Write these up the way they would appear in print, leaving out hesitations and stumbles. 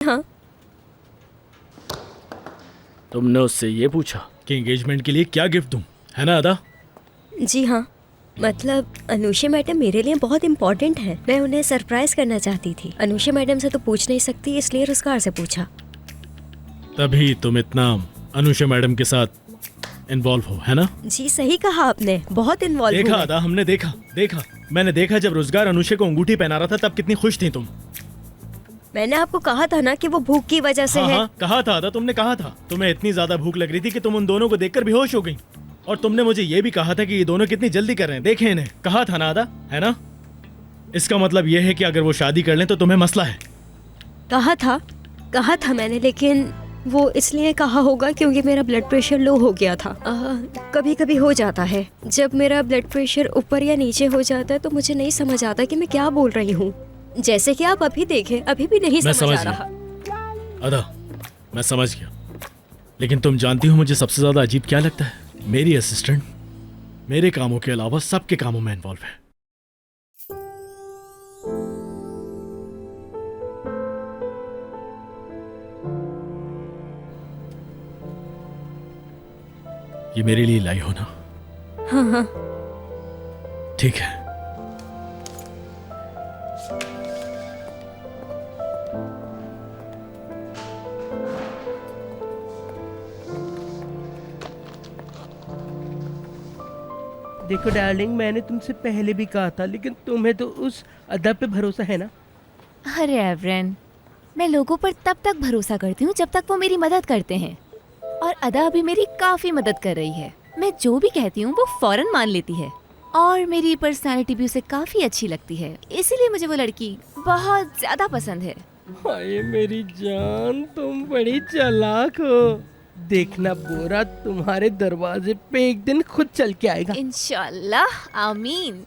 हाँ तुमने उससे ये पूछा कि एंगेजमेंट के लिए क्या गिफ्ट दूं, है ना अदा? जी हाँ, मतलब अनुषा मैडम मेरे लिए बहुत इम्पोर्टेंट है। मैं उन्हें सरप्राइज करना चाहती थी। अनुषा मैडम से तो पूछ नहीं सकती, इसलिए रुज़गार से पूछा। तभी तुम इतना अनुषा मैडम के साथ इन्वॉल्व हो, है ना? जी सही कहा आपने, बहुत इन्वॉल्व देखा हूँ मैं। अदा, हमने देखा मैंने देखा जब रोजगार अनुषा को अंगूठी पहना रहा था तब कितनी खुश थी तुम। मैंने आपको कहा था ना कि वो भूख की वजह से है। हाँ, कहा था अदा, तुमने कहा था। तुम्हें इतनी ज्यादा भूख लग रही थी कि तुम उन दोनों को देखकर बेहोश हो गई। और तुमने मुझे ये भी कहा था कि ये दोनों कितनी जल्दी कर रहे हैं, देखे इन्हें। कहा था ना अदा, है ना? इसका मतलब ये है कि अगर वो शादी कर लें तो तुम्हें मसला है। कहा था मैंने, लेकिन वो इसलिए कहा होगा क्योंकि मेरा ब्लड प्रेशर लो हो गया था। कभी कभी हो जाता है, जब मेरा ब्लड प्रेशर ऊपर या नीचे हो जाता है तो मुझे नहीं समझ आता कि मैं क्या बोल रही हूँ। जैसे कि आप अभी देखें, अभी भी नहीं समझ आ रहा। अदा, मैं समझ गया, लेकिन तुम जानती हो मुझे सबसे ज्यादा अजीब क्या लगता है? मेरी असिस्टेंट मेरे कामों के अलावा सबके कामों में इन्वॉल्व है। ये मेरे लिए लाई हो ना? हाँ। ठीक है। देखो डार्लिंग, मैंने तुमसे पहले भी कहा था, लेकिन तुम्हें तो उस अदब पे भरोसा है ना। अरे एवरेन, मैं लोगों पर तब तक भरोसा करती हूँ जब तक वो मेरी मदद करते हैं, और अदा भी मेरी काफी मदद कर रही है। मैं जो भी कहती हूँ वो फौरन मान लेती है, और मेरी पर्सनालिटी भी उसे काफी अच्छी लगती है, इसीलिए मुझे वो लड़की बहुत ज्यादा पसंद है। हाय मेरी जान, तुम बड़ी चालाक हो। देखना बोरा तुम्हारे दरवाजे पे एक दिन खुद चल के आएगा। इंशाल्लाह, आमीन।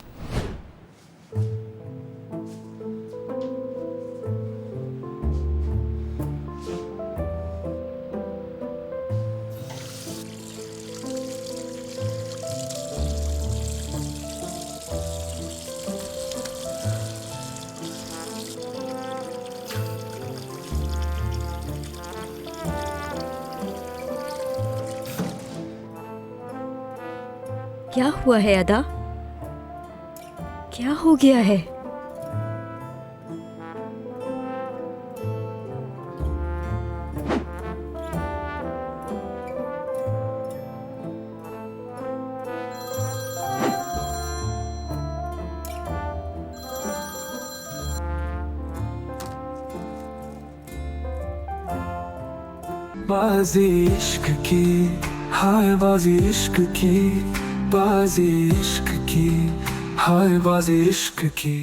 क्या हुआ है अदा? क्या हो गया है? बाजी इश्क की, हाय बाजी इश्क की, बाजी इश्क की, हाय बाजी इश्क की।